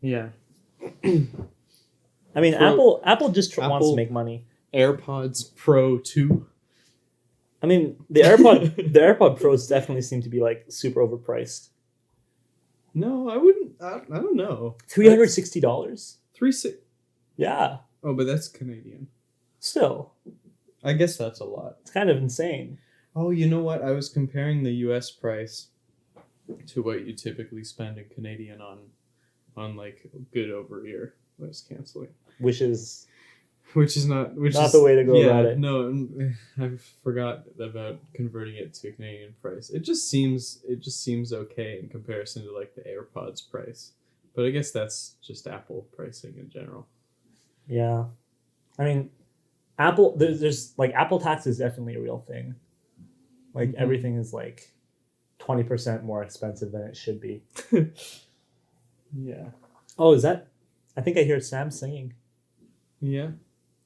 Yeah. I mean, Apple just wants to make money. AirPods Pro 2. I mean, the AirPod Pros definitely seem to be like super overpriced. No, I wouldn't. I don't know. $360. Yeah. Oh, but that's Canadian. Still, I guess that's a lot. it's kind of insane. Oh, you know what? I was comparing the U.S. price to what you typically spend in Canadian on like good over ear noise canceling, Which is not the way to go about it. No, I forgot about converting it to Canadian price. It just seems okay in comparison to like the AirPods price, but I guess that's just Apple pricing in general. Yeah, I mean, Apple. There's like Apple tax is definitely a real thing. Like everything is like 20% more expensive than it should be. Yeah. Oh, is that? I think I hear Sam singing. Yeah.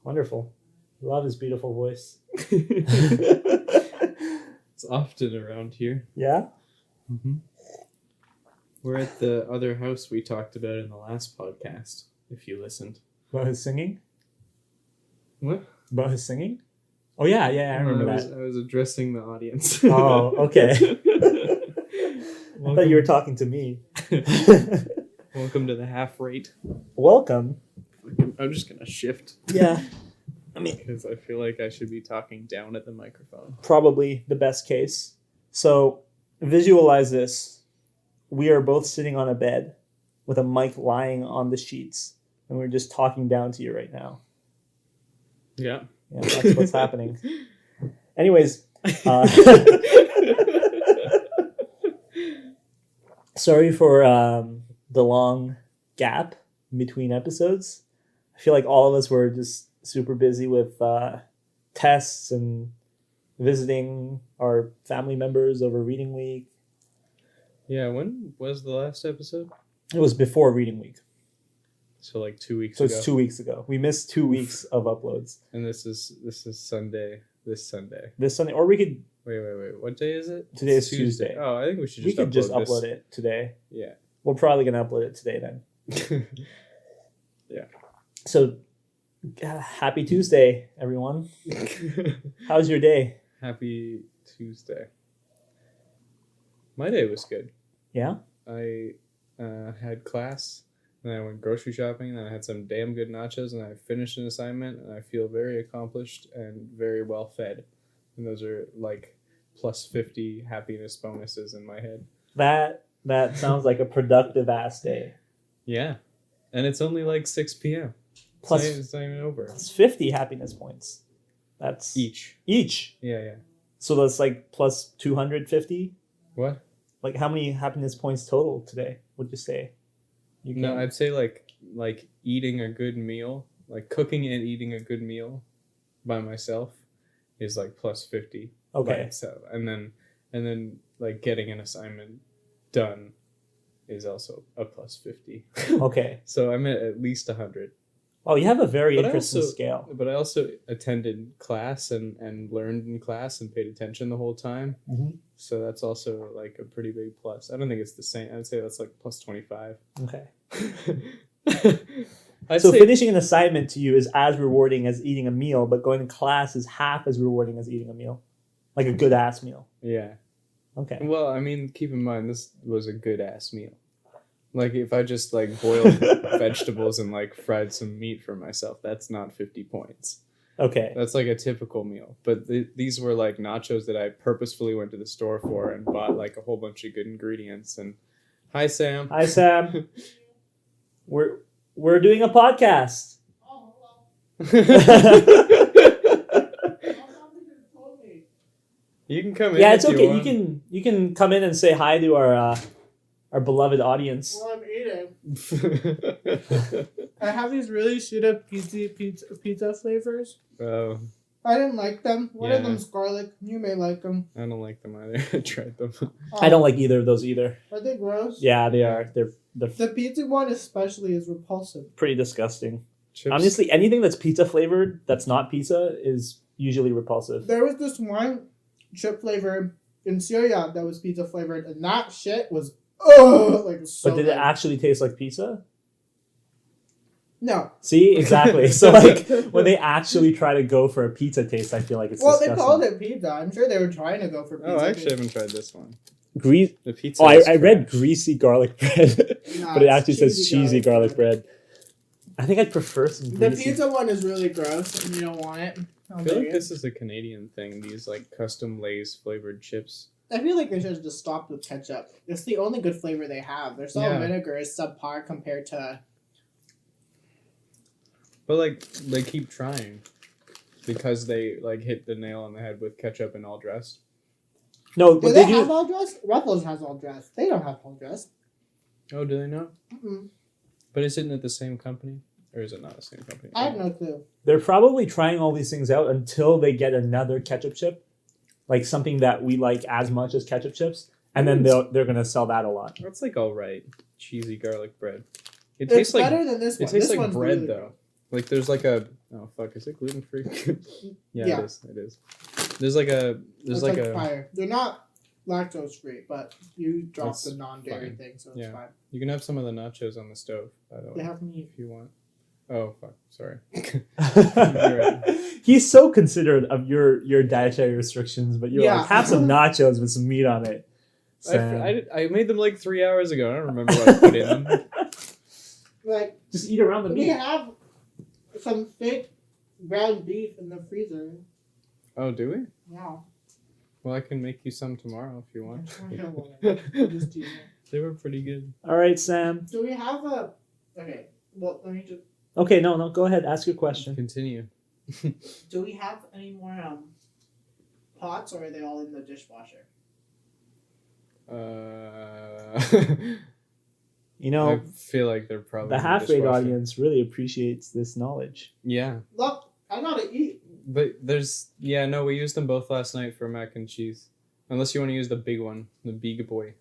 Wonderful. Love his beautiful voice. It's often around here. Yeah? Mm-hmm. We're at the other house we talked about in the last podcast, if you listened. About his singing? What? About his singing? Oh, yeah, I remember that. I was addressing the audience. Oh, okay. I thought you were talking to me. Welcome to the half rate. Welcome. I'm just going to shift. Yeah. I mean, because I feel like I should be talking down at the microphone. Probably the best case. So visualize this. We are both sitting on a bed with a mic lying on the sheets, and we're just talking down to you right now. Yeah. Yeah, that's what's happening. Anyways, sorry for the long gap between episodes. I feel like all of us were just super busy with tests and visiting our family members over reading week. Yeah, when was the last episode? It was before reading week. So like 2 weeks ago. So it's 2 weeks ago. We missed 2 weeks of uploads. And this is Sunday. This Sunday. Or we could... Wait. What day is it? Today is Tuesday. Oh, I think we should just upload it today. Yeah. We're probably going to upload it today then. Yeah. So, happy Tuesday, everyone. How's your day? Happy Tuesday. My day was good. Yeah? I had class, and then I went grocery shopping, and then I had some damn good nachos, and I finished an assignment, and I feel very accomplished and very well fed. And those are like plus 50 happiness bonuses in my head. That sounds like a productive ass day. Yeah. And it's only like 6 p.m. It's not even over. It's 50 happiness points. That's each. Yeah. So that's like plus 250. What? Like how many happiness points total today would you say? No, I'd say like eating a good meal, like cooking and eating a good meal by myself is like plus 50. Okay. So and then like getting an assignment done is also a plus 50. Okay. So I'm at least 100. Oh, you have a very interesting scale. But I also attended class and learned in class and paid attention the whole time. Mm-hmm. So that's also like a pretty big plus. I don't think it's the same. I'd say that's like plus 25. Okay. So finishing an assignment to you is as rewarding as eating a meal, but going to class is half as rewarding as eating a meal. Like a good ass meal. Yeah. Okay. Well, I mean, keep in mind, this was a good ass meal. Like, if I just, like, boiled vegetables and, like, fried some meat for myself, that's not 50 points. Okay. That's, like, a typical meal. But these were, like, nachos that I purposefully went to the store for and bought, like, a whole bunch of good ingredients. And hi, Sam. Hi, Sam. We're doing a podcast. Oh, hello. You can come in. Yeah, it's okay. You can come in and say hi to our beloved audience. Well, I'm eating. I have these really shitty pizza flavors. Oh. I didn't like them. One of them's garlic. You may like them. I don't like them either. I tried them. I don't like either of those either. Are they gross? Yeah, they are. They're the pizza one especially is repulsive. Pretty disgusing. Chips. Honestly, anything that's pizza flavored that's not pizza is usually repulsive. There was this one chip flavor in Syria that was pizza flavored, and that shit was like so. But did it actually taste like pizza? No. See, exactly. So like when they actually try to go for a pizza taste, I feel like it's Well, disgusting. they called it pizza. I'm sure they were trying to go for pizza. Oh, I actually haven't tried this one. Grease. The pizza. Oh, is I read trash. greasy garlic bread, Nah, but it it's actually says cheesy garlic bread. I think I'd prefer some The greasy. pizza one is really gross, and you don't want it. I feel like this is a Canadian thing. These like custom Lay's flavored chips. I feel like they should have just stopped with ketchup. It's the only good flavor they have. Their salt and vinegar is subpar compared to. But like they keep trying because they like hit the nail on the head with ketchup and all dressed. No, Do but they they have do. all dress? Ruffles has all dress. They don't have all dress. Oh, do they not? Mm-mm. But isn't it the same company, or is it not the same company? I have no clue. They're probably trying all these things out until they get another ketchup chip, like something that we like as much as ketchup chips, and then they're gonna sell that a lot. That's like all right, cheesy garlic bread. It It's tastes like better than this one. it tastes This like one's bread really though. Like there's like a is it gluten free? Yeah, Yeah. it is. It is. There's like a It's like fire. They're not lactose free, but you drop That's the non-dairy fine. thing, so it's Yeah. fine. You can have some of the nachos on the stove, by the way, They have meat. if you want. Oh fuck, sorry. He's so considerate of your dietary restrictions, but you're Yeah. like, have some nachos with some meat on it. I made them like 3 hours ago. I don't remember what I put in them. Like Just eat around the we meat. have some fake ground beef in the freezer. Oh, do we? Yeah. Well, I can make you some tomorrow if you want. Just teasing. They were pretty good. All right, Sam. Do we have a? Okay. Well, let me just. Okay, no, go ahead. Ask your question. Continue. Do we have any more pots, or are they all in the dishwasher? You know, I feel like they're probably the in half rate dishwasher. audience really appreciates this knowledge. Yeah, Look, I gotta eat. but we used them both last night for mac and cheese. Unless you want to use the big one, the big boy.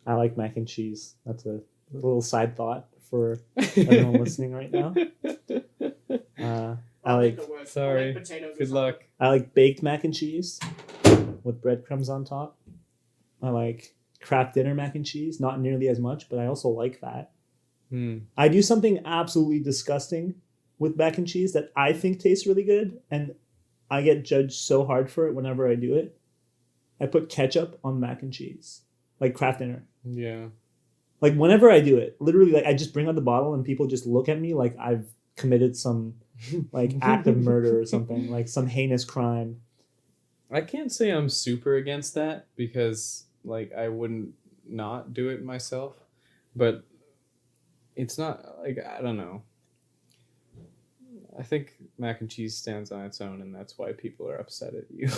I like mac and cheese. That's a little side thought for everyone listening right now. I like Sorry. Good luck. I like baked mac and cheese with breadcrumbs on top. I like Kraft Dinner mac and cheese, not nearly as much, but I also like that. I do something absolutely disgusting with mac and cheese that I think tastes really good, and I get judged so hard for it whenever I do it. I put ketchup on mac and cheese, like Kraft Dinner. Yeah. Like whenever I do it, literally, like I just bring out the bottle and people just look at me like I've committed some like act of murder or something, like some heinous crime. I can't say I'm super against that because like I wouldn't not do it myself, but it's not like I don't know. I think mac and cheese stands on its own, and that's why people are upset at you.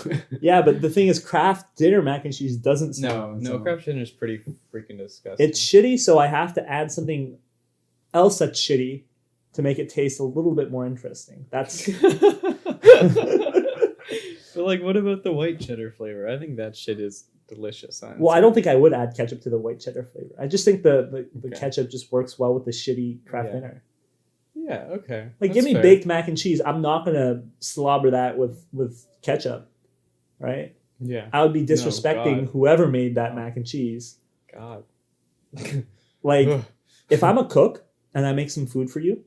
Yeah, but the thing is, Kraft Dinner mac and cheese doesn't stand on its own. Kraft Dinner is pretty freaking disgusting. It's shitty, so I have to add something else that's shitty to make it taste a little bit more interesting. That's But like, what about the white cheddar flavor? I think that shit is delicious. well, I don't think I would add ketchup to the white cheddar flavor. I just think the Okay. ketchup just works well with the shitty Kraft Yeah. Dinner. Yeah. Okay. Like, That's give me fair. baked mac and cheese. I'm not gonna slobber that with ketchup, right? Yeah. I would be disrespecting God. whoever made that mac and cheese. God. Like, Ugh. if I'm a cook and I make some food for you,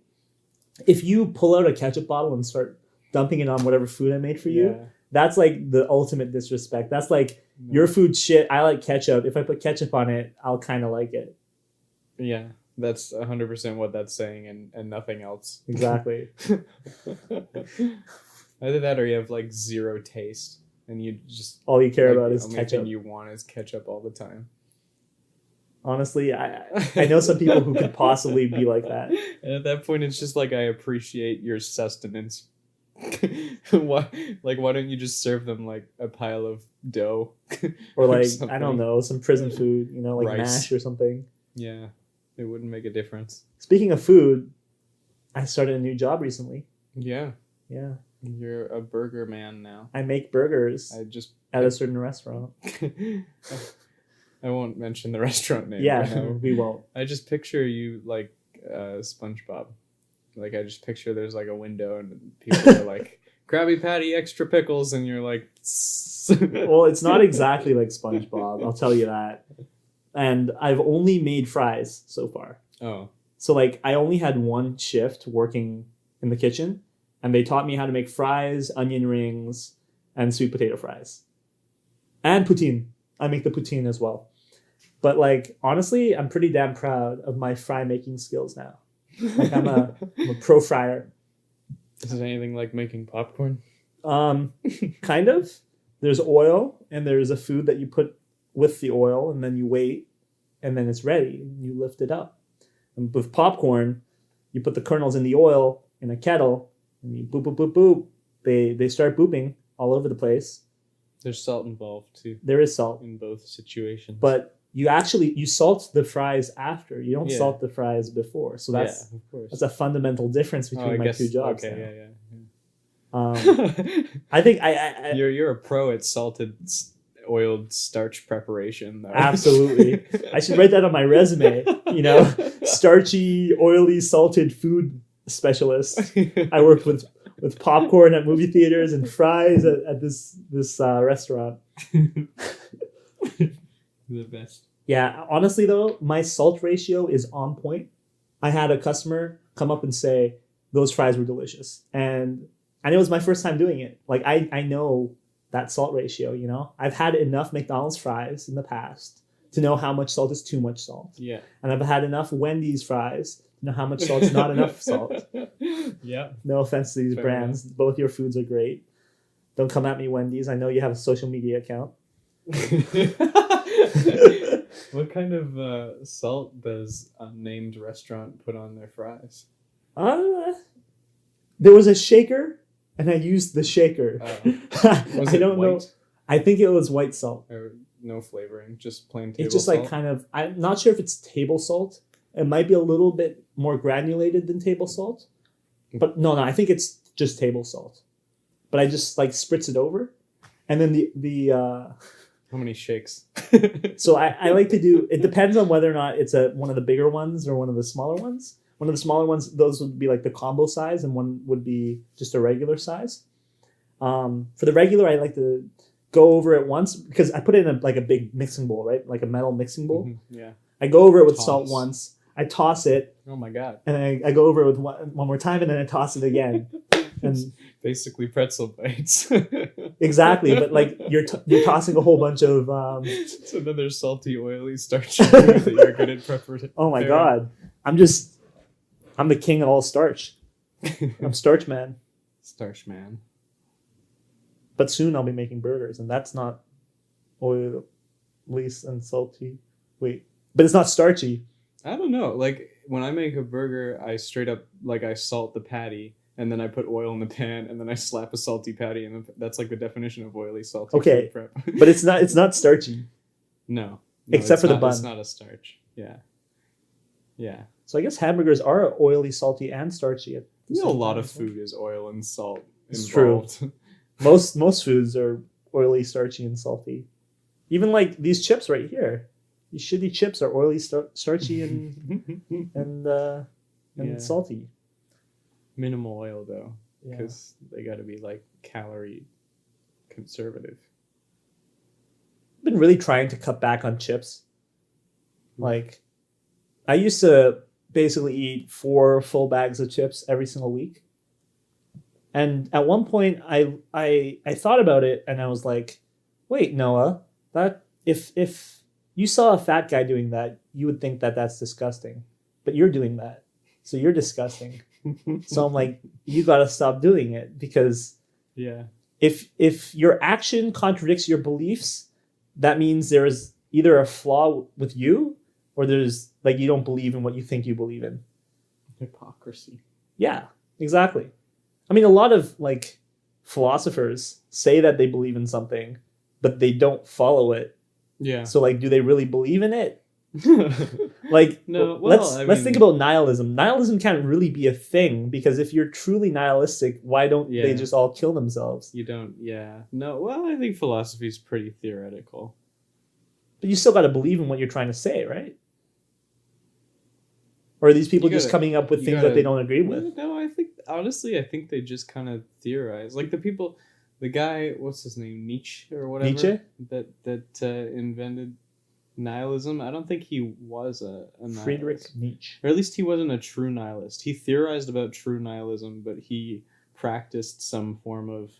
if you pull out a ketchup bottle and start dumping it on whatever food I made for you, Yeah. that's like the ultimate disrespect. That's like, No. your food's shit. I like ketchup. If I put ketchup on it, I'll kind of like it. Yeah. That's 100% what that's saying, and nothing else. Exactly. Either that, or you have like zero taste, and you just All you care like, about is the only ketchup. thing you want is ketchup all the time. Honestly, I know some people who could possibly be like that. And at that point, it's just like I appreciate your sustenance. why don't you just serve them like a pile of dough? Or like, I something? don't know, some prison food, like Rice. mash or something. Yeah, it wouldn't make a difference. Speaking of food, I started a new job recently. Yeah, Yeah. you're a burger man now. I make burgers I just at a certain restaurant. I won't mention the restaurant name. Yeah, but no, we won't. I just picture you like SpongeBob. Like I just picture there's like a window and people are like Krabby Patty, extra pickles, and you're like. Well, it's not exactly like SpongeBob, I'll tell you that. And I've only made fries so far. Oh, So like I only had one shift working in the kitchen, and they taught me how to make fries, onion rings, and sweet potato fries, and poutine. I make the poutine as well. But like honestly, I'm pretty damn proud of my fry making skills now. Like I'm a pro fryer. Is it anything like making popcorn? Kind of. There's oil and there's a food that you put with the oil and then you wait and then it's ready and you lift it up. And with popcorn, you put the kernels in the oil in a kettle and you boop boop boop boop. They start booping all over the place. There's salt involved too. There is salt in both situations. But you salt the fries after. You don't salt the fries before. So that's of course. That's a fundamental difference between my two jobs. Okay, now. yeah. I think I you're a pro at salted oiled starch preparation though. Absolutely. I should write that on my resume, starchy, oily, salted food specialist. I worked with popcorn at movie theaters and fries at this restaurant. The best. Yeah, honestly though, my salt ratio is on point. I had a customer come up and say those fries were delicious. And it was my first time doing it. Like I know that salt ratio, I've had enough McDonald's fries in the past to know how much salt is too much salt. Yeah. And I've had enough Wendy's fries to know how much salt is not enough salt. Yeah. No offense to these brands. Enough. Both your foods are great. Don't come at me, Wendy's. I know you have a social media account. What kind of salt does a named restaurant put on their fries? There was a shaker, and I used the shaker. Was it don't white? know. I think it was white salt. Or no flavoring, just plain table It's just salt? like kind of. I'm not sure if it's table salt. It might be a little bit more granulated than table salt, but no, I think it's just table salt. But I just like spritz it over, and then the How many shakes? So I like to do. It depends on whether or not it's one of the bigger ones or one of the smaller ones. One of the smaller ones, those would be like the combo size, and one would be just a regular size. For the regular, I like to go over it once because I put it in a big mixing bowl, right? Like a metal mixing bowl. Mm-hmm. Yeah. I go over it with salt once. I toss it. Oh my god. And I go over it with one more time, and then I toss it again. And basically pretzel bites. Exactly, but like you're tossing a whole bunch of. So then there's salty, oily, starchy food that you're good at preparing. Oh my god, I'm the king of all starch. I'm starch man. Starch man. But soon I'll be making burgers, and that's not oily and salty. Wait, but it's not starchy. I don't know. Like when I make a burger, I straight up I salt the patty. And then I put oil in the pan, and then I slap a salty patty, and that's like the definition of oily, salty food prep. But it's not starchy. No, except for the bun. It's not a starch. Yeah. So I guess hamburgers are oily, salty, and starchy. A lot of food is oil and salt it's involved. True. Most foods are oily, starchy, and salty. Even like these chips right here. These shitty chips are oily, starchy, and salty. Minimal oil though, because they got to be like calorie conservative. I've been really trying to cut back on chips. Like, I used to basically eat 4 full bags of chips every single week. And at one point, I thought about it, and I was like, "Wait, Noah, that if you saw a fat guy doing that, you would think that that's disgusting, but you're doing that, so you're disgusting." So I'm like, you gotta stop doing it because if your action contradicts your beliefs, that means there is either a flaw with you or there's you don't believe in what you think you believe in. Hypocrisy. Yeah, exactly. I mean, a lot of philosophers say that they believe in something, but they don't follow it. Yeah. So do they really believe in it? No. Well, let's think about nihilism. Nihilism can't really be a thing because if you're truly nihilistic, why don't they just all kill themselves? You don't. Yeah. No. Well, I think philosophy is pretty theoretical. But you still got to believe in what you're trying to say, right? Or are these people just coming up with things that they don't agree with? No, I think they just kind of theorize. Like the guy, what's his name, Nietzsche or whatever. Nietzsche? That invented nihilism. I don't think he was a nihilist. Friedrich Nietzsche. Or at least he wasn't a true nihilist. He theorized about true nihilism, but he practiced some form of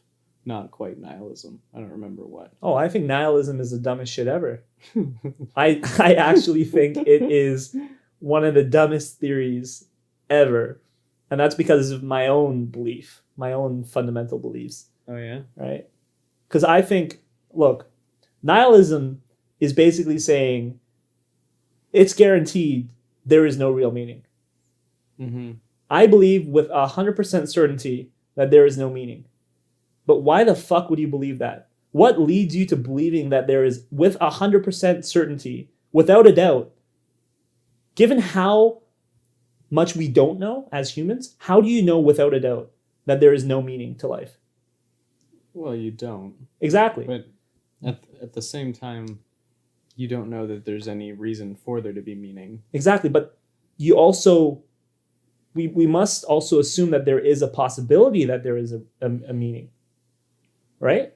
not quite nihilism. I don't remember what. Oh, I think nihilism is the dumbest shit ever. I actually think it is one of the dumbest theories ever. And that's because of my own belief, my own fundamental beliefs. Oh, yeah? Right? Because I think, look, nihilism is basically saying it's guaranteed there is no real meaning. Mm-hmm. I believe with 100% certainty that there is no meaning. But why the fuck would you believe that? What leads you to believing that there is, with 100% certainty, without a doubt, given how much we don't know as humans, how do you know without a doubt that there is no meaning to life? Well, you don't. Exactly. But at the same time, you don't know that there's any reason for there to be meaning. Exactly. But you also, we must also assume that there is a possibility that there is a meaning. Right?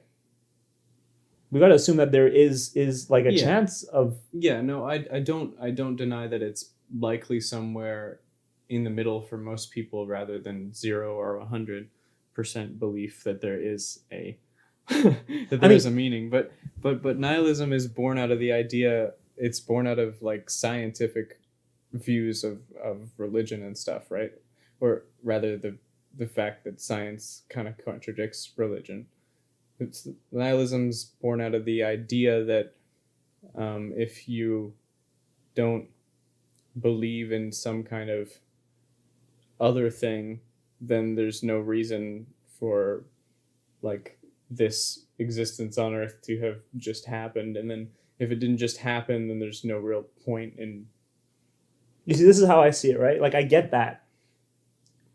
We got to assume that there is like a chance of. Yeah, no, I don't deny that it's likely somewhere in the middle for most people rather than 0 or 100% belief that there is a that there is a meaning. But nihilism is born out of the idea. It's born out of like scientific views of religion and stuff, right? Or rather, the fact that science kind of contradicts religion. Nihilism's born out of the idea that if you don't believe in some kind of other thing, then there's no reason for like this existence on Earth to have just happened. And then if it didn't just happen, then there's no real point in. You see, this is how I see it, right? Like, I get that.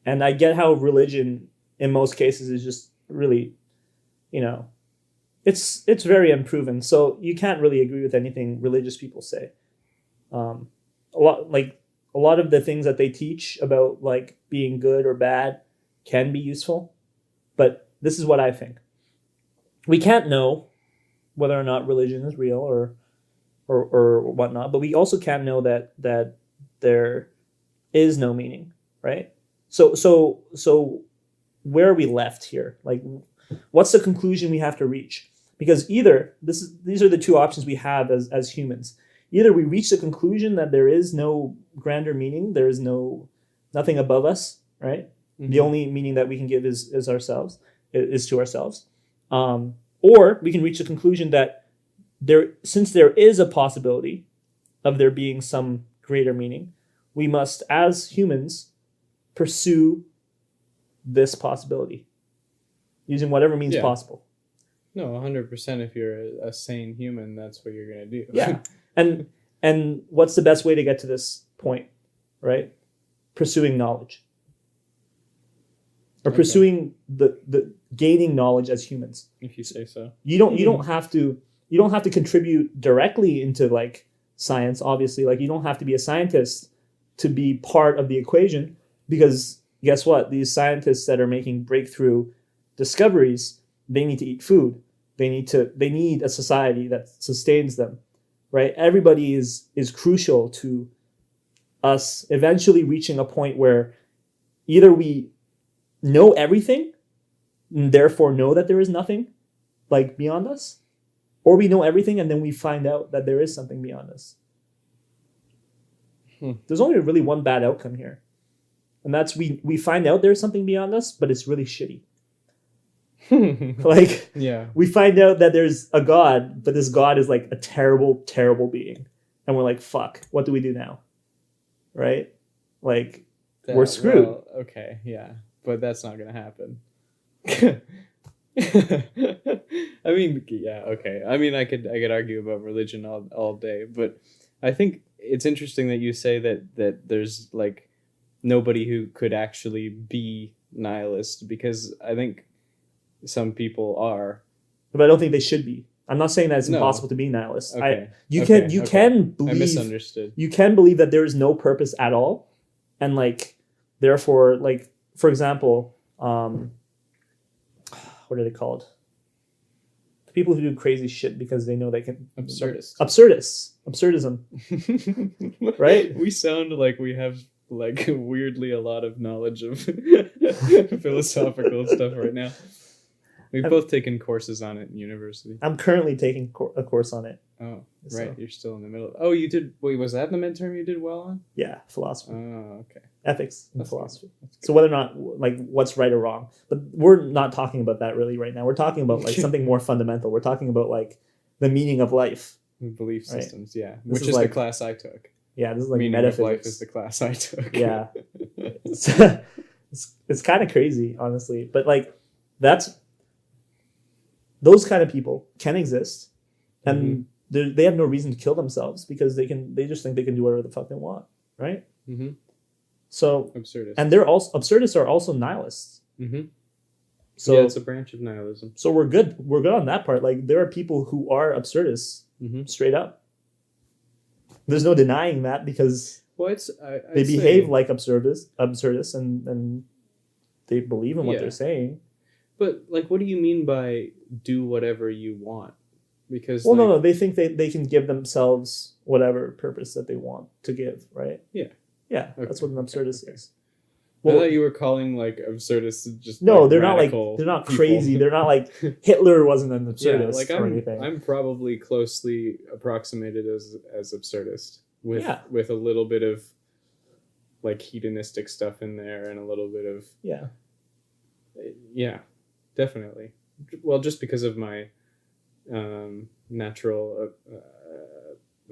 And I get how religion, in most cases, is just really, it's very unproven. So you can't really agree with anything religious people say. A lot of the things that they teach about like being good or bad can be useful. But this is what I think. We can't know whether or not religion is real or whatnot, but we also can't know that there is no meaning, right? So where are we left here? Like, what's the conclusion we have to reach? Because either these are the two options we have as humans. Either we reach the conclusion that there is no grander meaning, there is nothing above us, right? Mm-hmm. The only meaning that we can give is ourselves, is to ourselves. Or we can reach the conclusion that since there is a possibility of there being some greater meaning, we must, as humans, pursue this possibility using whatever means possible. No, 100%. If you're a sane human, that's what you're going to do. Yeah. And what's the best way to get to this point, right? Pursuing knowledge. Or pursuing the gaining knowledge as humans. If you say so. You don't have to contribute directly into like science, obviously. Like, you don't have to be a scientist to be part of the equation, because guess what? These scientists that are making breakthrough discoveries, they need to eat food. They need a society that sustains them, right? Everybody is crucial to us eventually reaching a point where either we know everything and therefore know that there is nothing like beyond us, or we know everything and then we find out that there is something beyond us. There's only really one bad outcome here. And that's we find out there's something beyond us, but it's really shitty. Like, we find out that there's a God, but this God is like a terrible, terrible being. And we're like, fuck, what do we do now? Right? Like, we're screwed. Well, okay, yeah. But that's not going to happen. I mean, yeah, okay. I mean, I could argue about religion all day, but I think it's interesting that you say that there's like nobody who could actually be nihilist, because I think some people are, but I don't think they should be. I'm not saying that it's impossible to be nihilist. Okay. You can believe. I misunderstood. You can believe that there is no purpose at all, and like therefore, like for example, what are they called? The people who do crazy shit because they know they can. Absurdism. Right? We sound like we have like weirdly a lot of knowledge of philosophical stuff right now. We've both taken courses on it in university. I'm currently taking a course on it. Oh, So- right. You're still in the middle. Oh, you did. Wait, was that the midterm you did well on? Yeah, philosophy, Oh, okay. ethics, and That's philosophy. good. That's good. So whether or not like what's right or wrong, but we're not talking about that really right now. We're talking about like something more fundamental. We're talking about like the meaning of life. Belief Right. systems, yeah. This Which is is the like- class I took. Yeah, this is like Meaning of metaphysics. life is the class I took. Yeah. It's kind of crazy, honestly. But like those kind of people can exist, and they have no reason to kill themselves because they just think they can do whatever the fuck they want, right? Mm-hmm. So Absurdist. and they're also absurdists are also nihilists. Mm-hmm. So yeah, it's a branch of nihilism. so we're good. We're good on that part. Like there are people who are absurdists Mm-hmm. straight up. There's no denying that because Well, it's they behave like absurdists and they believe in what Yeah. they're saying. But like, what do you mean by do whatever you want? Because Well, like, no, they think they can give themselves whatever purpose that they want to give, right? Yeah. Yeah, Okay, that's what an absurdist okay. is. I Well, thought you were calling like absurdists just no, like, they're not like radical they're not people. crazy. They're not like Hitler wasn't an Yeah, absurdist like or anything. I'm probably closely approximated as absurdist with Yeah. with a little bit of like hedonistic stuff in there and a little bit of Yeah, definitely. Well, just because of my natural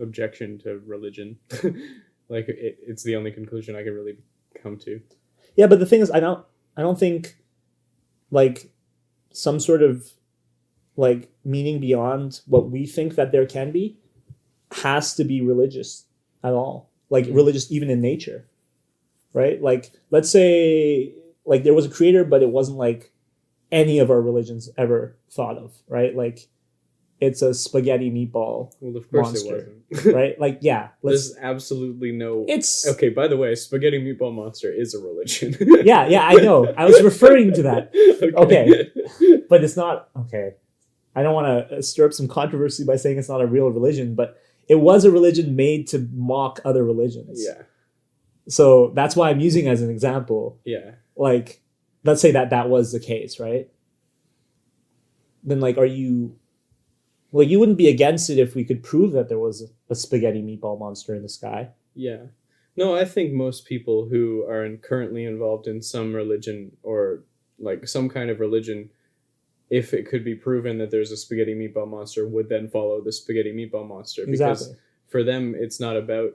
objection to religion, like it's the only conclusion I can really come to. yeah. But the thing is, I don't think like some sort of like meaning beyond what we think that there can be has to be religious at all. Like religious even in nature, right? Like let's say like there was a creator, but it wasn't like any of our religions ever thought of, right? Like it's a spaghetti meatball, Well, of course Monster. it wasn't. right? Like yeah, let's. There's absolutely no. It's Okay, by the way, spaghetti meatball monster is a religion. yeah, I know. I was referring to that, Okay. but it's not okay. I don't want to stir up some controversy by saying it's not a real religion, but it was a religion made to mock other religions. Yeah. So that's why I'm using it as an example. Yeah. Like, let's say that was the case, right? Then, like, are you... Well, you wouldn't be against it if we could prove that there was a spaghetti meatball monster in the sky. Yeah. No, I think most people who are currently involved in some religion or like some kind of religion, if it could be proven that there's a spaghetti meatball monster, would then follow the spaghetti meatball monster. Because Exactly. for them, it's not about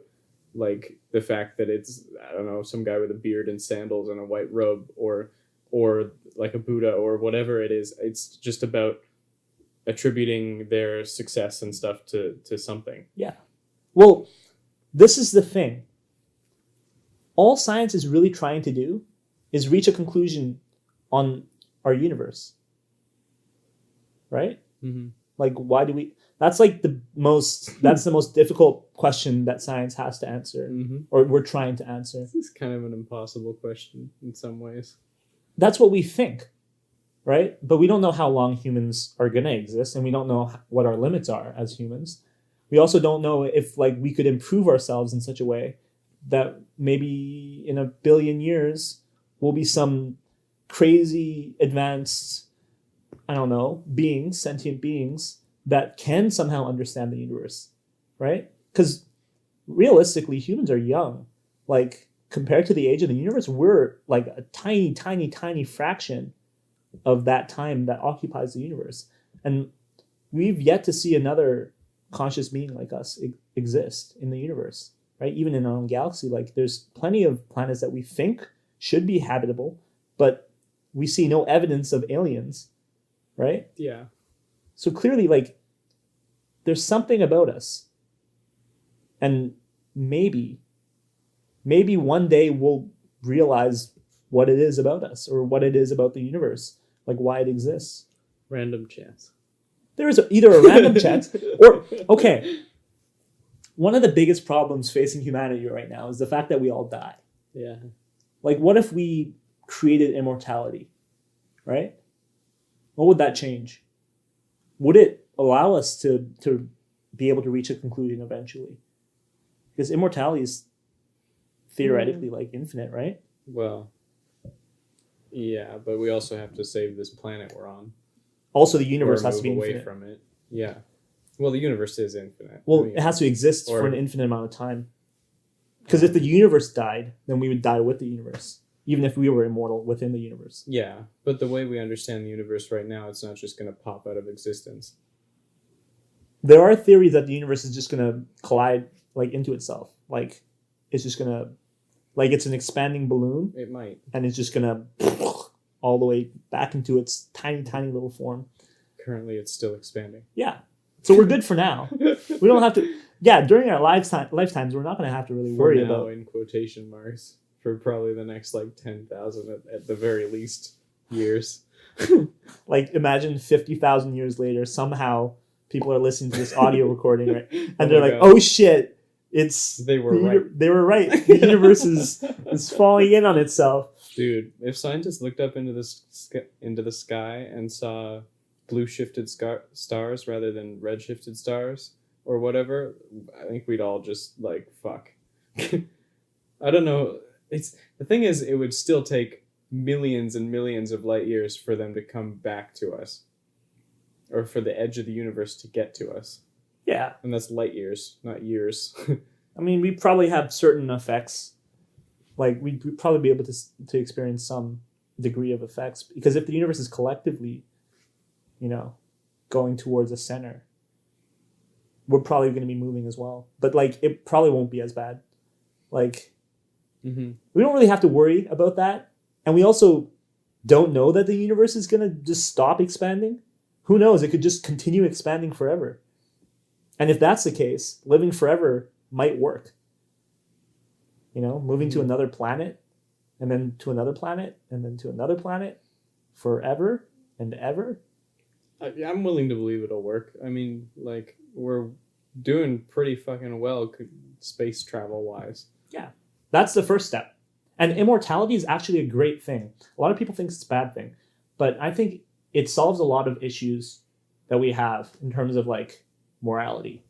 like the fact that it's, I don't know, some guy with a beard and sandals and a white robe or like a Buddha or whatever it is. It's just about attributing their success and stuff to something. Well, this is the thing. All science is really trying to do is reach a conclusion on our universe. Right? Mm-hmm. Like, why do we... That's like that's the most difficult question that science has to answer, Mm-hmm. or we're trying to answer. This is kind of an impossible question in some ways. That's what we think, right? But we don't know how long humans are going to exist, and we don't know what our limits are as humans. We also don't know if like we could improve ourselves in such a way that maybe in 1 billion years we'll be some crazy advanced, I don't know, beings, sentient beings that can somehow understand the universe, right? Because realistically, humans are young. Like, compared to the age of the universe, we're like a tiny, tiny, tiny fraction of that time that occupies the universe. And we've yet to see another conscious being like us exist in the universe, right? Even in our own galaxy, like there's plenty of planets that we think should be habitable, but we see no evidence of aliens, right? Yeah. So clearly, like, there's something about us. And maybe one day we'll realize what it is about us or what it is about the universe, like why it exists. Random chance. There is either a random chance or, okay, one of the biggest problems facing humanity right now is the fact that we all die. Yeah. Like, what if we created immortality, right? What would that change? would it allow us to be able to reach a conclusion eventually? Because immortality is theoretically like infinite, right? Well, yeah, but we also have to save this planet we're on. Also, the universe or has to be move away infinite. from it. Yeah. Well, the universe is infinite. Well, I mean, it has to exist or- for an infinite amount of time. Because if the universe died, then we would die with the universe, even if we were immortal within the universe. Yeah, but the way we understand the universe right now, it's not just going to pop out of existence. There are theories that the universe is just going to collide like into itself. Like it's just going to, like it's an expanding balloon, It might. and it's just going to all the way back into its tiny, tiny little form. Currently, it's still expanding. Yeah. So we're good for now. We don't have to. Yeah, during our lifetimes, we're not going to have to really For worry now, about. in quotation marks, for probably the next like 10,000 at the very least years. Like, imagine 50,000 years later, somehow people are listening to this audio recording, right? And Oh they're my like, God. "Oh shit! They were right. They were right. The universe is falling in on itself." Dude, if scientists looked up into the sky and saw blue shifted stars rather than red shifted stars or whatever, I think we'd all just like fuck. I don't know. It's the thing is, it would still take millions and millions of light years for them to come back to us, or for the edge of the universe to get to us, Yeah, and that's light years, not years. I mean, we probably have certain effects. Like we'd probably be able to experience some degree of effects, because if the universe is collectively, going towards a center, we're probably going to be moving as well. But like, it probably won't be as bad. Like, Mm-hmm. we don't really have to worry about that, and we also don't know that the universe is going to just stop expanding. Who knows? It could just continue expanding forever. And if that's the case, living forever might work. Moving to another planet, and then to another planet, and then to another planet, forever and ever. I'm willing to believe it'll work. I mean, like, we're doing pretty fucking well space travel wise. Yeah, that's the first step. And immortality is actually a great thing. A lot of people think it's a bad thing, but I think it solves a lot of issues that we have in terms of like morality,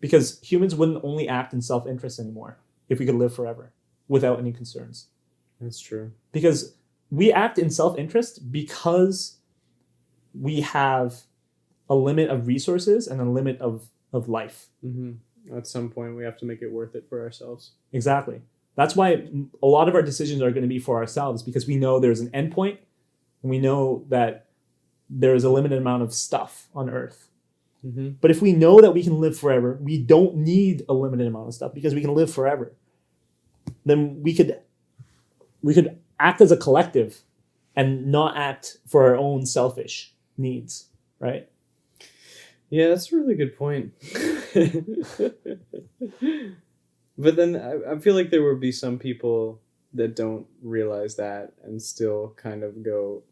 because humans wouldn't only act in self-interest anymore if we could live forever without any concerns. That's true. Because we act in self-interest because we have a limit of resources and a limit of life. Mm-hmm. At some point, we have to make it worth it for ourselves. Exactly. That's why a lot of our decisions are going to be for ourselves, because we know there's an endpoint, and we know that there is a limited amount of stuff on Earth. Mm-hmm. But if we know that we can live forever, we don't need a limited amount of stuff because we can live forever. Then we could act as a collective and not act for our own selfish needs, right? Yeah, that's a really good point. But then I feel like there would be some people that don't realize that and still kind of go,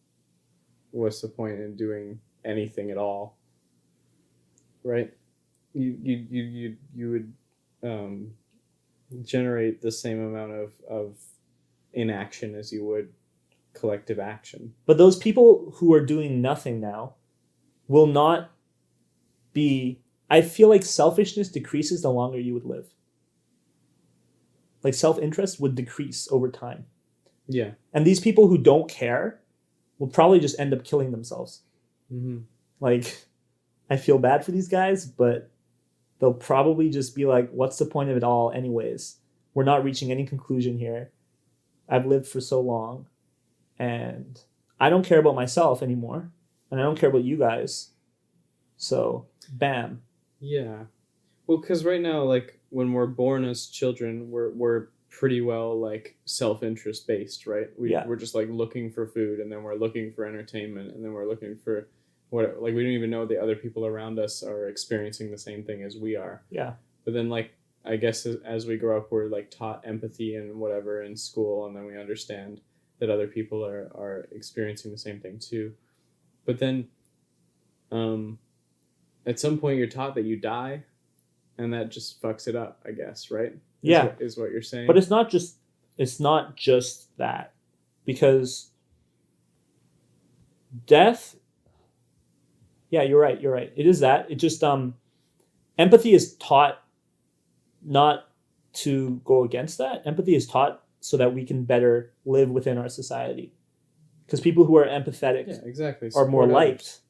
what's the point in doing anything at all? Right? You would generate the same amount of inaction as you would collective action. But those people who are doing nothing now will not be... I feel like selfishness decreases the longer you would live. Like, self-interest would decrease over time. Yeah. And these people who don't care will probably just end up killing themselves. Mm-hmm. Like, I feel bad for these guys, but they'll probably just be like, what's the point of it all anyways? We're not reaching any conclusion here. I've lived for so long, and I don't care about myself anymore, and I don't care about you guys. So, bam. Yeah. Well, because right now, like, when we're born as children, we're pretty well, like, self-interest based, right? We're just, like, looking for food, and then we're looking for entertainment, and then we're looking for what, like, we don't even know the other people around us are experiencing the same thing as we are. Yeah. But then, like, I guess as we grow up, we're, like, taught empathy and whatever in school, and then we understand that other people are experiencing the same thing too. But then, at some point, you're taught that you die, and that just fucks it up, I guess, right? Is what you're saying. But it's not just that, because death Yeah, you're right. You're right. It is that. It just empathy is taught not to go against that. Empathy is taught so that we can better live within our society. Because people who are empathetic Yeah, exactly. are more Support liked. others.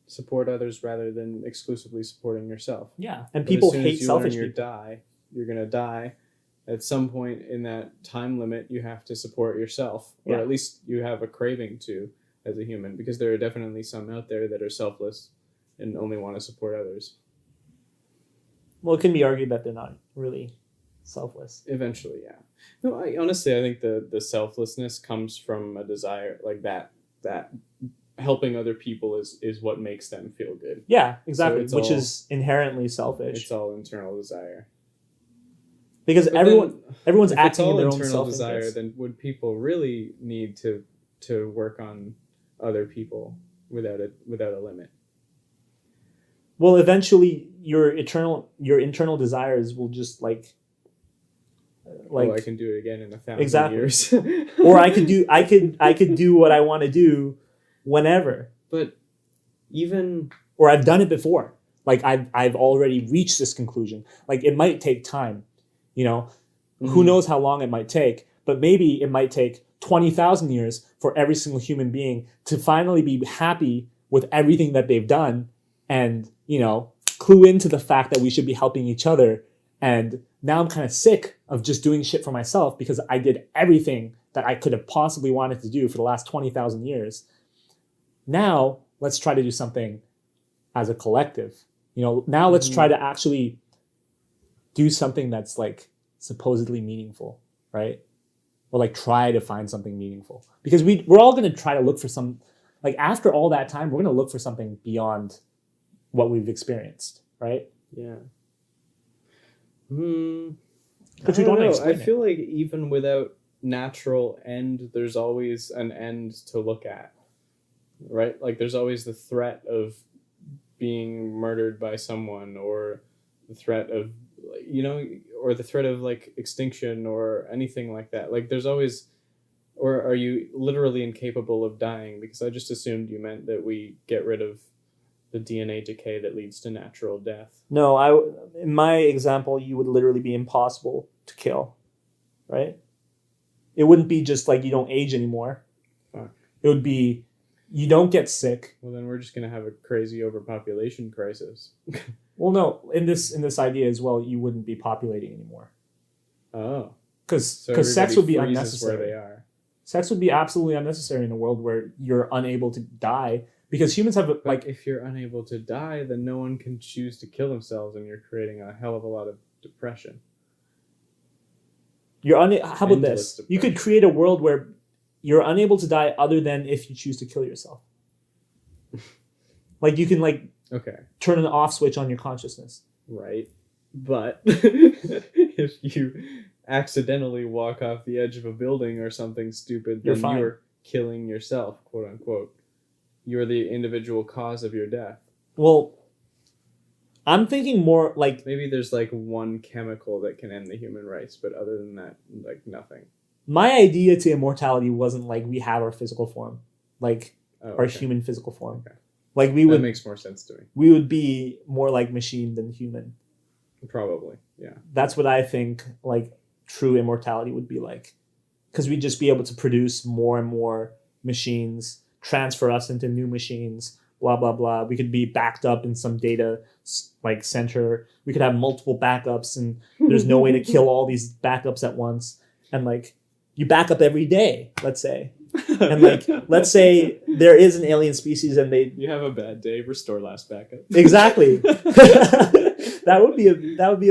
Support others rather than exclusively supporting yourself. Yeah, and But people as soon hate as you selfish learn people. you're gonna die. At some point in that time limit, you have to support yourself, or Yeah. at least you have a craving to as a human, because there are definitely some out there that are selfless and only want to support others. Well, it can be argued that they're not really selfless. Eventually, yeah. No, honestly, I think the selflessness comes from a desire like that helping other people is what makes them feel good. Yeah, exactly. it's Which all- is inherently selfish. It's all internal desire. Because But everyone's if it's acting in all their own internal self-interest. desire, then would people really need to work on other people without a limit? Well, eventually your internal desires will just like Oh, I can do it again in 1,000 Exactly. years. or I could do what I want to do whenever. But even Or I've done it before. Like I've already reached this conclusion. Like it might take time, you know. Who knows how long it might take, but maybe it might take 20,000 years for every single human being to finally be happy with everything that they've done and, you know, clue into the fact that we should be helping each other. And now I'm kind of sick of just doing shit for myself because I did everything that I could have possibly wanted to do for the last 20,000 years. Now let's try to do something as a collective. You know, now let's try to actually do something that's like supposedly meaningful, right? Or like try to find something meaningful. Because we're all going to try to look for some, like after all that time, we're going to look for something beyond what we've experienced, right? yeah. But you don't know. explain I it. feel like even without natural end, there's always an end to look at, right? Like there's always the threat of being murdered by someone, or the threat of, you know, or the threat of like extinction or anything like that. Like there's always, or are you literally incapable of dying? Because I just assumed you meant that we get rid of the DNA decay that leads to natural death. No, in my example, you would literally be impossible to kill, right? It wouldn't be just like you don't age anymore. Fuck. It would be you don't get sick. Well, then we're just gonna have a crazy overpopulation crisis. Well, no, in this idea as well, you wouldn't be populating anymore Oh, because so sex everybody would be freezes unnecessary. where they are. Sex would be absolutely unnecessary in a world where you're unable to die because humans have But like if you're unable to die, then no one can choose to kill themselves, and you're creating a hell of a lot of depression. how about Endless this? You could create a world where you're unable to die other than if you choose to kill yourself. Like you can like Okay, turn an off switch on your consciousness. right. But if you accidentally walk off the edge of a building or something stupid, You're then fine. you're killing yourself, quote unquote. You're the individual cause of your death. Well, I'm thinking more like Maybe there's like one chemical that can end the human race, but other than that, like nothing. my idea to immortality wasn't like we have our physical form, like Oh, our okay. human physical form. Okay. Like That makes more sense to me. we would be more like machine than human. Probably, yeah. That's what I think like true immortality would be like. Because we'd just be able to produce more and more machines, transfer us into new machines, blah, blah, blah. We could be backed up in some data like center. We could have multiple backups and there's no way to kill all these backups at once. And like you back up every day, let's say. And like let's say there is an alien species and they You have a bad day, restore last backup. exactly. that would be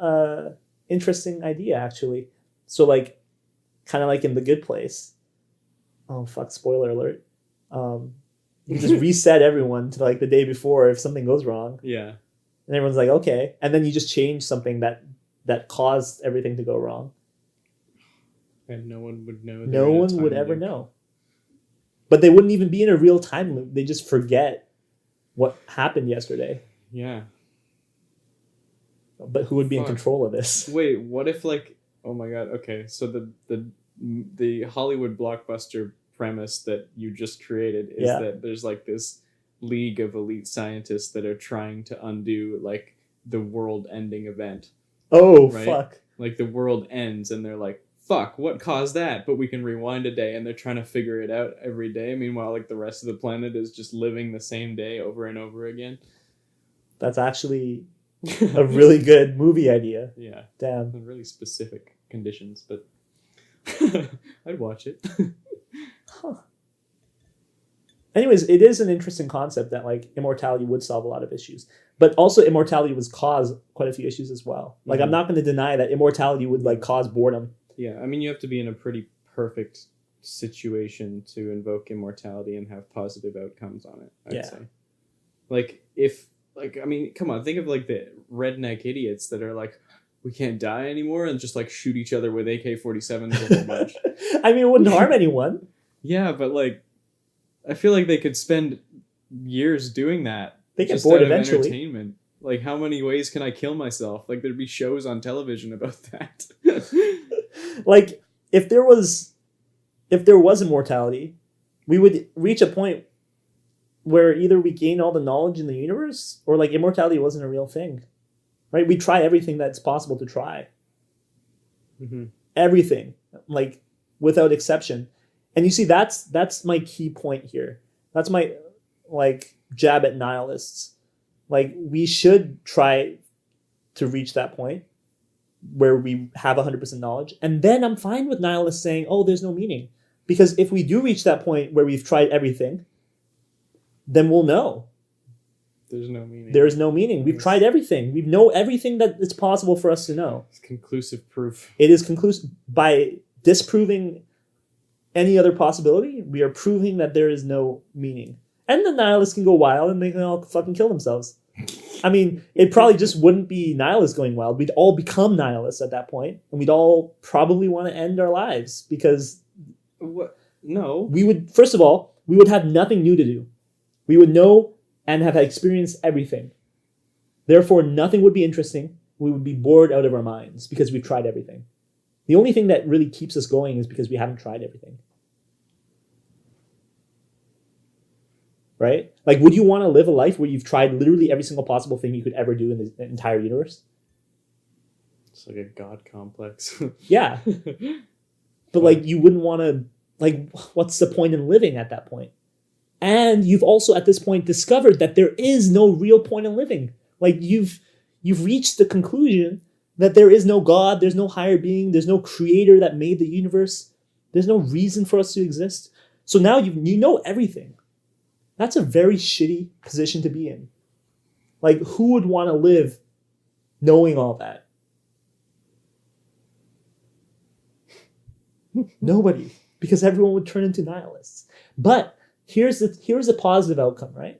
a interesting idea actually. So like kind of like in The Good Place. Oh fuck! Spoiler alert. You can just reset everyone to like the day before if something goes wrong, Yeah. and everyone's like, okay, and then you just change something that caused everything to go wrong. And no one would know. No one would ever know. But they wouldn't even be in a real time loop. They just forget what happened yesterday. Yeah. But who would be in Fuck. control of this? Wait, what if like? Oh my god. Okay, so the Hollywood blockbuster premise that you just created is Yeah. that there's like this league of elite scientists that are trying to undo like the world-ending event. Oh, right? fuck. Like the world ends, and they're like, "Fuck, what caused that?" But we can rewind a day, and they're trying to figure it out every day. Meanwhile, like the rest of the planet is just living the same day over and over again. That's actually a really good movie idea. Yeah, Damn. really specific conditions, but I'd watch it. Huh. Anyways, it is an interesting concept that like immortality would solve a lot of issues, but also immortality would cause quite a few issues as well. Like I'm not going to deny that immortality would like cause boredom. Yeah, I mean you have to be in a pretty perfect situation to invoke immortality and have positive outcomes on it. I'd say, like if like I mean, come on, think of like the redneck idiots that are like, we can't die anymore, and just like shoot each other with AK-47s a whole bunch. I mean, it wouldn't harm anyone. Yeah, but like, I feel like they could spend years doing that. They get bored eventually. Entertainment. Like, how many ways can I kill myself? Like, there'd be shows on television about that. Like, if there was immortality, we would reach a point where either we gain all the knowledge in the universe, or like immortality wasn't a real thing, right? We try everything that's possible to try. Mm-hmm. Everything, like without exception. And you see, that's my key point here. That's my like jab at nihilists. Like we should try to reach that point where we have 100% knowledge. And then I'm fine with nihilists saying, oh, there's no meaning. Because if we do reach that point where we've tried everything, then we'll know. There's no meaning. There is no meaning. We've tried everything. We know everything that it's possible for us to know. It's conclusive proof. It is conclusive. By disproving any other possibility, we are proving that there is no meaning. And the nihilists can go wild and they can all fucking kill themselves. I mean, it probably just wouldn't be nihilists going wild. We'd all become nihilists at that point, and we'd all probably want to end our lives because what? No. We would, first of all, we would have nothing new to do. We would know and have experienced everything. Therefore, nothing would be interesting. We would be bored out of our minds because we've tried everything. The only thing that really keeps us going is because we haven't tried everything. Right? Like, would you want to live a life where you've tried literally every single possible thing you could ever do in the entire universe? It's like a god complex. Yeah. But, like, you wouldn't want to, like, what's the point in living at that point? And you've also, at this point, discovered that there is no real point in living. Like, you've reached the conclusion that there is no God, there's no higher being, there's no creator that made the universe. There's no reason for us to exist. So now you know everything. That's a very shitty position to be in. Like, who would want to live knowing all that? Nobody. Because everyone would turn into nihilists. But here's the positive outcome, right?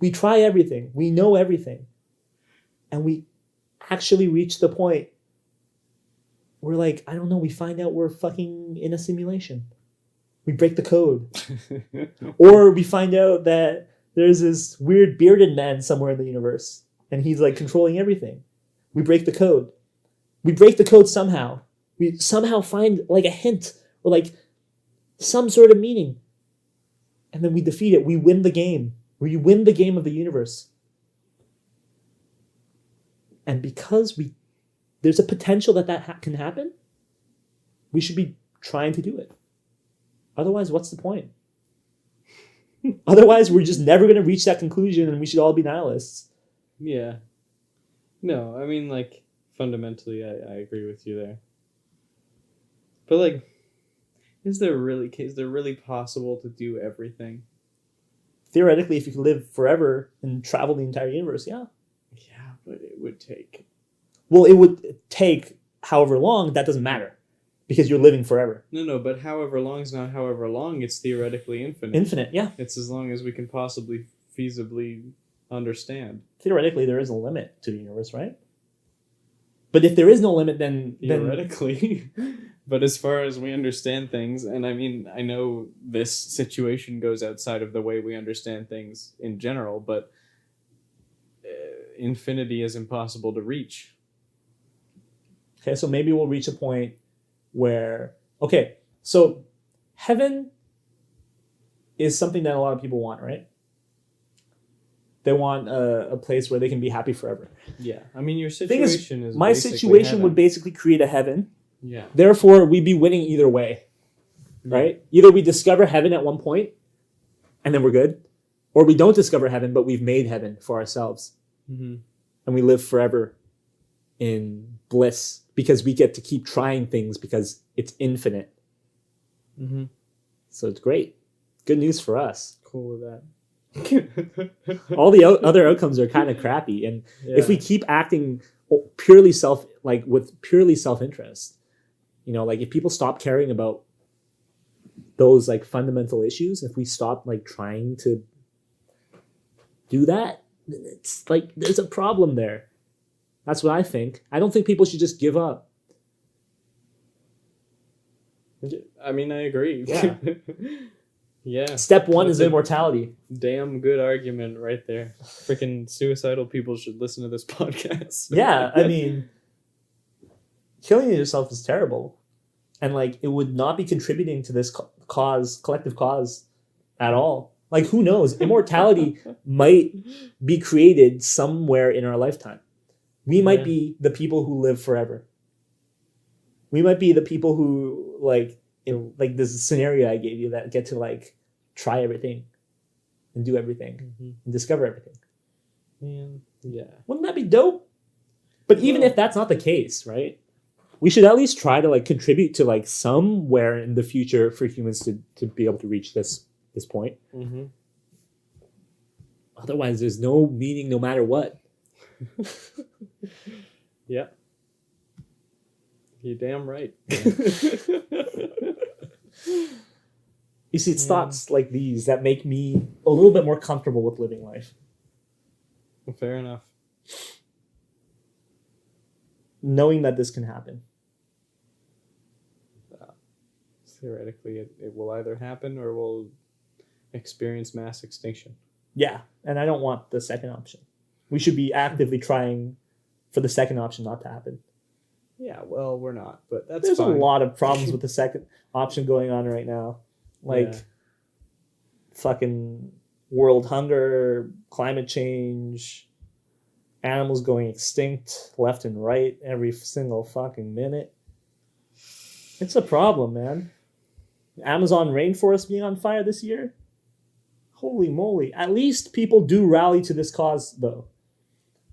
We try everything. We know everything. And we actually reach the point where, like, I don't know, we find out we're fucking in a simulation. We break the code. Or we find out that there's this weird bearded man somewhere in the universe and he's like controlling everything. We break the code. We break the code somehow. We somehow find like a hint or like some sort of meaning. And then we defeat it. We win the game. We win the game of the universe. And because there's a potential that can happen, we should be trying to do it. Otherwise, what's the point? Otherwise, we're just never going to reach that conclusion and we should all be nihilists. Yeah. No, I mean, like, fundamentally, I agree with you there. But, like, is there really possible to do everything? Theoretically, if you could live forever and travel the entire universe, yeah. Yeah, but it would take... Well, it would take however long, that doesn't matter. Because you're living forever. No, but however long is not however long. It's theoretically infinite. Infinite, yeah. It's as long as we can possibly feasibly understand. Theoretically, there is a limit to the universe, right? But if there is no limit, then... Theoretically. But as far as we understand things, and I mean, I know this situation goes outside of the way we understand things in general, but infinity is impossible to reach. Okay, so maybe we'll reach a point where, okay, so heaven is something that a lot of people want, right? They want a place where they can be happy forever. Yeah, I mean, your Thing is, situation is my basically situation heaven. would basically create a heaven. Yeah. Therefore, we'd be winning either way, right? Either we discover heaven at one point, and then we're good, or we don't discover heaven, but we've made heaven for ourselves, Mm-hmm. and we live forever in bliss because we get to keep trying things because it's infinite. Mm-hmm. So it's great. Good news for us. Cool with that. All the other outcomes are kind of crappy, and Yeah. if we keep acting purely with purely self-interest, like if people stop caring about those like fundamental issues, if we stop like trying to do that, it's like there's a problem there. That's what I think. I don't think people should just give up. I mean, I agree. Yeah. Yeah. Step one That's is a immortality. damn good argument right there. Freaking suicidal people should listen to this podcast. Yeah, I mean, killing yourself is terrible, and like it would not be contributing to this collective cause, at all. Like, who knows? Immortality might be created somewhere in our lifetime. We might be the people who live forever. We might be the people who like this scenario I gave you that get to like try everything and do everything and discover everything. Yeah. Wouldn't that be dope? But even if that's not the case, right? We should at least try to like contribute to like somewhere in the future for humans to be able to reach this point. Mm-hmm. Otherwise, there's no meaning no matter what. Yeah. You're damn right. You see, it's thoughts like these that make me a little bit more comfortable with living life. Fair enough. Knowing that this can happen. Theoretically, it will either happen or we'll experience mass extinction. Yeah, and I don't want the second option. We should be actively trying for the second option not to happen. Yeah, well, we're not, but that's There's fine. a lot of problems with the second option going on right now. Like, fucking world hunger, climate change, animals going extinct left and right every single fucking minute. It's a problem, man. Amazon rainforest being on fire this year? Holy moly. At least people do rally to this cause, though.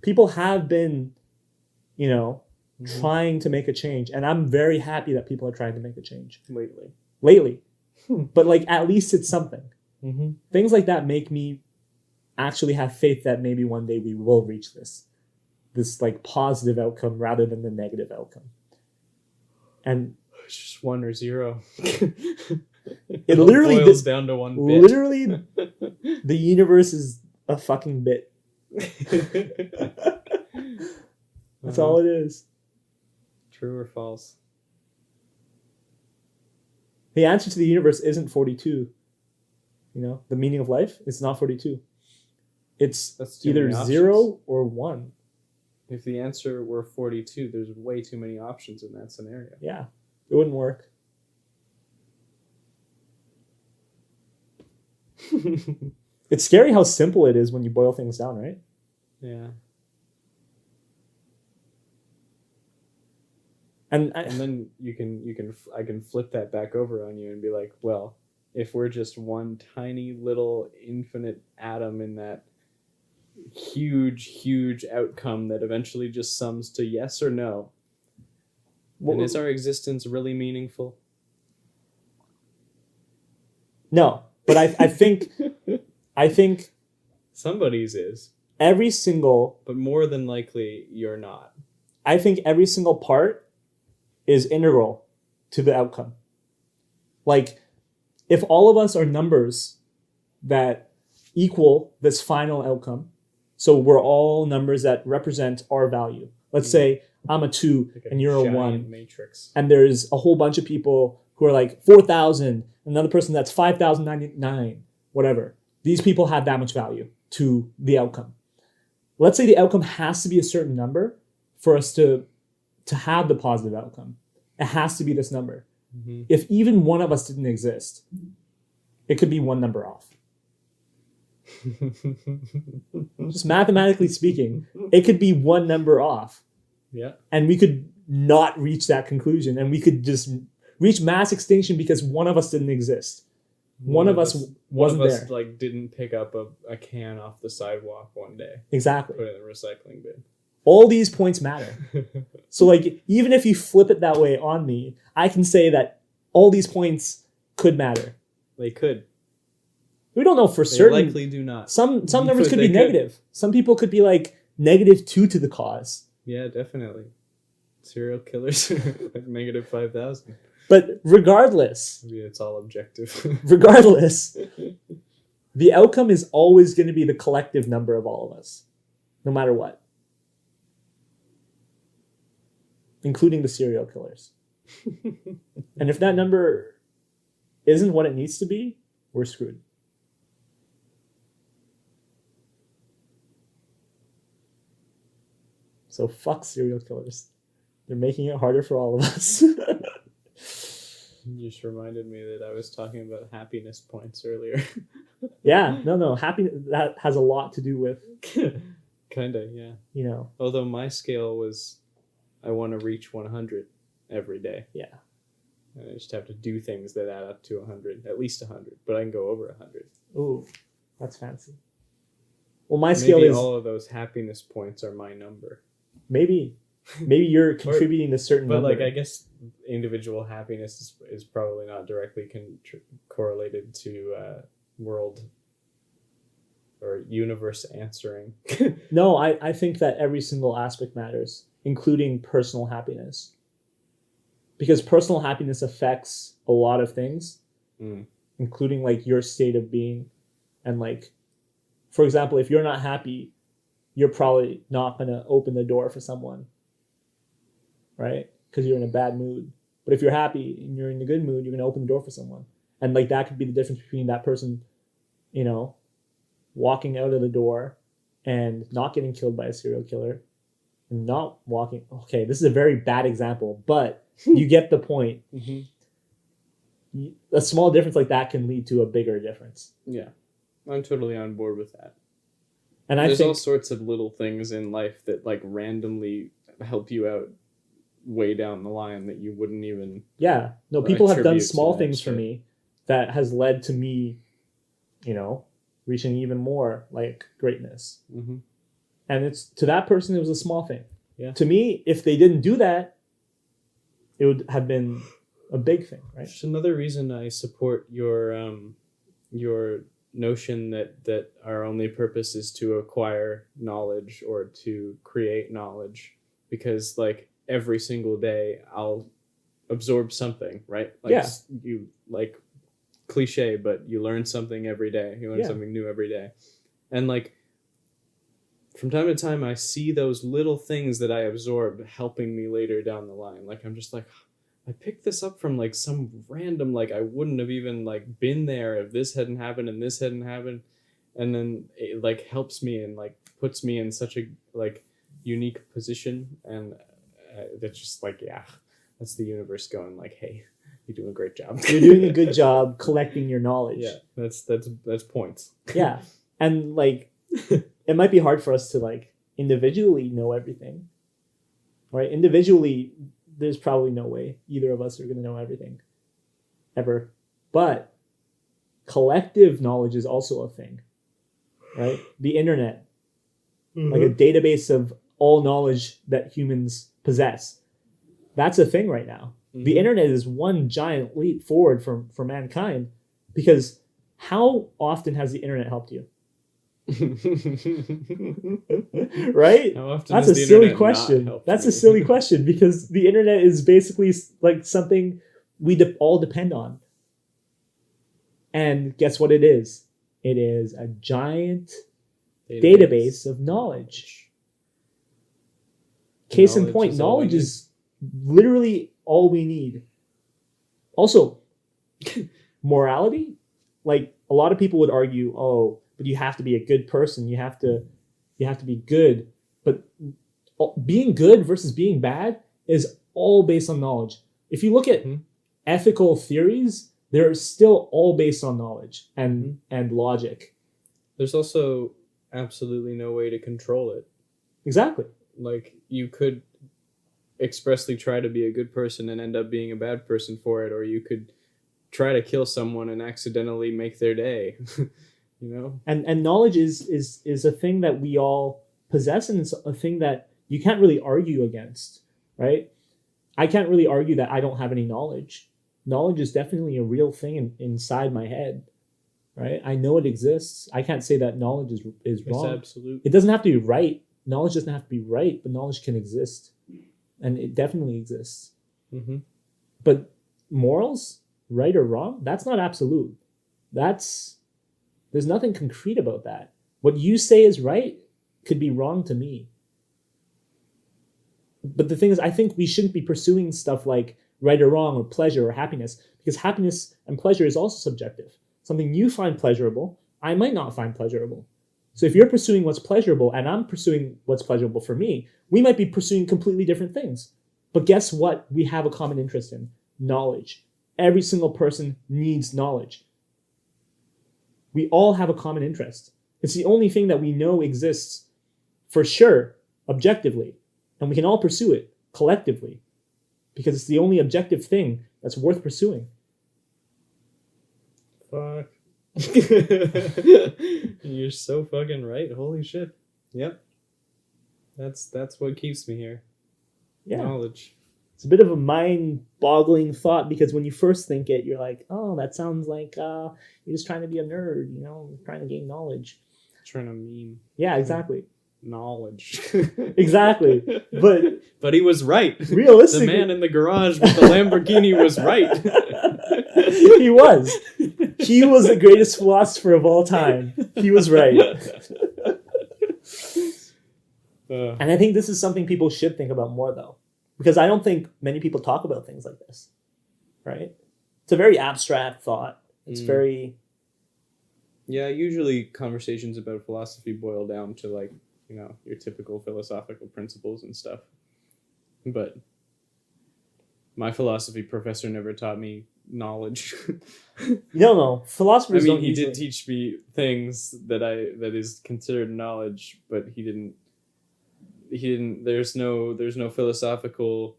People have been, trying to make a change. And I'm very happy that people are trying to make a change. Lately. But, like, at least it's something. Mm-hmm. Things like that make me actually have faith that maybe one day we will reach this like, positive outcome rather than the negative outcome. And It's just 1 or 0. it literally boils down to 1 bit. Literally, the universe is a fucking bit. That's all it is. True or false? The answer to the universe isn't 42. The meaning of life is not 42. It's either 0 or 1. If the answer were 42, there's way too many options in that scenario. Yeah, it wouldn't work. It's scary how simple it is when you boil things down, right? Yeah. And then I can flip that back over on you and be like, well, if we're just one tiny little infinite atom in that huge outcome that eventually just sums to yes or no, and is our existence really meaningful? No, but I think somebody's is. Every single, but more than likely you're not. I think every single part is integral to the outcome. Like, if all of us are numbers that equal this final outcome, so we're all numbers that represent our value. Let's say I'm a 2 and you're a 1. Matrix. And there's a whole bunch of people who are like 4,000, another person that's 5,099, whatever. These people have that much value to the outcome. Let's say the outcome has to be a certain number for us to have the positive outcome. It has to be this number. If even one of us didn't exist, it could be one number off. Just mathematically speaking, it could be one number off. Yeah. And we could not reach that conclusion. And we could just reach mass extinction because one of us didn't exist. One of us wasn't there. Like didn't pick up a can off the sidewalk one day. Exactly. Put it in the recycling bin. All these points matter. So like even if you flip it that way on me, I can say that all these points could matter. They could. We don't know for They certain. likely do not. Some numbers could be negative. Some people could be like -2 to the cause. Yeah, definitely. Serial killers like -5,000. But regardless, Maybe it's all objective. regardless, the outcome is always going to be the collective number of all of us, no matter what, including the serial killers. And if that number isn't what it needs to be, we're screwed. So fuck serial killers. They're making it harder for all of us. You just reminded me that I was talking about happiness points earlier. Yeah, no. Happiness, that has a lot to do with, Kinda, yeah. you know, Although my scale was, I want to reach 100 every day. yeah. And I just have to do things that add up to 100, at least 100. But I can go over 100. Ooh, that's fancy. Well, my scale Maybe is all of those happiness points are my number. maybe you're contributing to certain But number. like, I guess individual happiness is probably not directly correlated to world or universe answering. No, I think that every single aspect matters, including personal happiness. Because personal happiness affects a lot of things, including like your state of being. And like, for example, if you're not happy, you're probably not going to open the door for someone, right? Because you're in a bad mood. But if you're happy and you're in a good mood, you're going to open the door for someone. And like that could be the difference between that person, you know, walking out of the door and not getting killed by a serial killer and not walking. Okay, this is a very bad example, but you get the point. Mm-hmm. A small difference like that can lead to a bigger difference. Yeah, I'm totally on board with that. And There's I all think sorts of little things in life that like randomly help you out way down the line that you wouldn't even. yeah, no, people have done attribute to small that things for shit. me that has led to me, you know, reaching even more like greatness. Mm-hmm. And it's to that person, it was a small thing. Yeah. To me, if they didn't do that, it would have been a big thing, right? Just another reason I support your notion that our only purpose is to acquire knowledge or to create knowledge, because like every single day I'll absorb something, right? Like Yeah. you like cliche, but you learn something every day. You learn Yeah. something new every day. And like from time to time I see those little things that I absorb helping me later down the line. Like I'm just like, I picked this up from like some random, like I wouldn't have even like been there if this hadn't happened and this hadn't happened. And then it like helps me and like puts me in such a like unique position. And that's just like, yeah, that's the universe going like, hey, you're doing a great job. You're doing a good job collecting your knowledge. Yeah, that's points. Yeah. And like, it might be hard for us to like individually know everything, right? Individually, there's probably no way either of us are going to know everything ever. But collective knowledge is also a thing, right? The internet, like a database of all knowledge that humans possess. That's a thing right now. Mm-hmm. The internet is one giant leap forward for mankind, because how often has the internet helped you? Right? How often That's does a the silly internet not question. help That's me? a silly question, because the internet is basically like something we all depend on. And guess what it is? It is a giant database of knowledge. Case in point, knowledge is literally all we need. Also, morality, like a lot of people would argue, oh, but you have to be a good person. You have to be good. But being good versus being bad is all based on knowledge. If you look at ethical theories, they're still all based on knowledge and logic. There's also absolutely no way to control it. Exactly. Like, you could expressly try to be a good person and end up being a bad person for it, or you could try to kill someone and accidentally make their day. You know? And knowledge is a thing that we all possess, and it's a thing that you can't really argue against, right? I can't really argue that I don't have any knowledge. Knowledge is definitely a real thing inside my head, right? I know it exists. I can't say that knowledge is wrong. It's absolute. It doesn't have to be right. Knowledge doesn't have to be right, but knowledge can exist. And it definitely exists. Mm-hmm. But morals, right or wrong, that's not absolute. There's nothing concrete about that. What you say is right could be wrong to me. But the thing is, I think we shouldn't be pursuing stuff like right or wrong or pleasure or happiness, because happiness and pleasure is also subjective. Something you find pleasurable, I might not find pleasurable. So if you're pursuing what's pleasurable and I'm pursuing what's pleasurable for me, we might be pursuing completely different things. But guess what? We have a common interest in knowledge. Every single person needs knowledge. We all have a common interest. It's the only thing that we know exists for sure, objectively. And we can all pursue it collectively because it's the only objective thing that's worth pursuing. Fuck. You're so fucking right. Holy shit. Yep. That's what keeps me here. Yeah. Knowledge. It's a bit of a mind-boggling thought because when you first think it, you're like, oh, that sounds like you're just trying to be a nerd, trying to gain knowledge. Trying to meme. Yeah, exactly. Knowledge. Exactly. But he was right. Realistically, the man in the garage with the Lamborghini was right. He was. He was the greatest philosopher of all time. He was right. And I think this is something people should think about more, though. Because I don't think many people talk about things like this. Right? It's a very abstract thought. It's very... Yeah, usually conversations about philosophy boil down to, like, your typical philosophical principles and stuff. But my philosophy professor never taught me knowledge. No. Philosophers don't he did teach me things that is considered knowledge, but he didn't there's no philosophical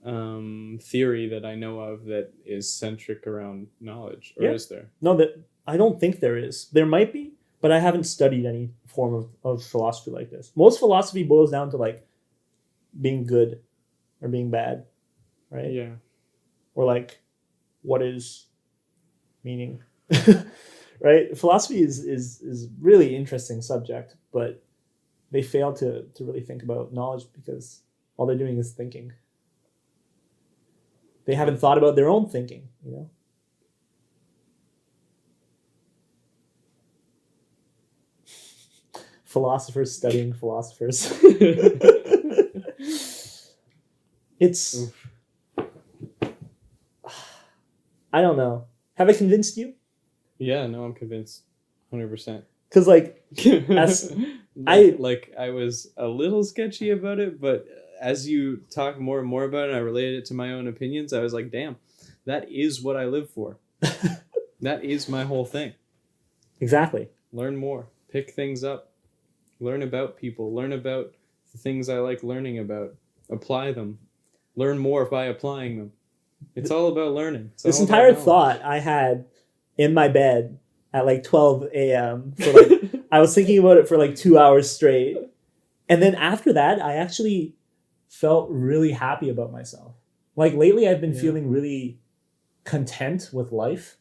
theory that I know of that is centric around knowledge, or is there? No, I don't think there is. There might be, but I haven't studied any form of philosophy like this. Most philosophy boils down to like being good or being bad, right? Yeah. Or like, what is meaning, right? Philosophy is really interesting subject, but they fail to really think about knowledge because all they're doing is thinking. They haven't thought about their own thinking, Philosophers studying philosophers. It's... Oof. I don't know. Have I convinced you? Yeah, no, I'm convinced. 100%. Because, like, I was a little sketchy about it, but as you talk more and more about it, I related it to my own opinions. I was like, damn, that is what I live for. That is my whole thing. Exactly. Learn more. Pick things up. Learn about people. Learn about the things I like learning about. Apply them. Learn more by applying them. It's all about learning. This entire thought I had in my bed at like 12 a.m. for like I was thinking about it for like 2 hours straight. And then after that, I actually felt really happy about myself. Like lately I've been feeling really content with life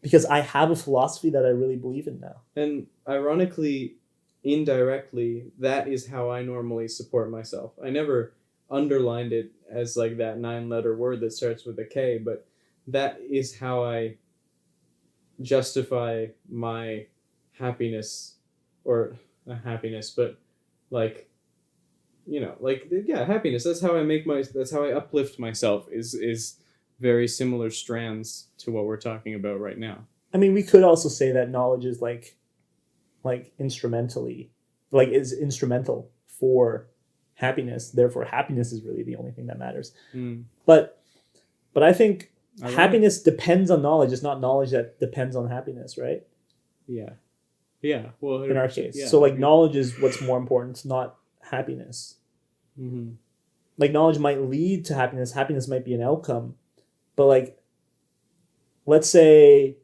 because I have a philosophy that I really believe in now. And ironically, indirectly, that is how I normally support myself. I never underlined it as like that 9-letter word that starts with a K, but that is how I justify my happiness, or not happiness, but like, happiness. That's how I uplift myself is very similar strands to what we're talking about right now. I mean, we could also say that knowledge is like is instrumental for happiness. Therefore, happiness is really the only thing that matters. But I think happiness depends on knowledge. It's not knowledge that depends on happiness, right? Yeah. Yeah. Well, in our case. yeah. So like knowledge is what's more important. It's not happiness. Mm-hmm. Like knowledge might lead to happiness. Happiness might be an outcome. But like, let's say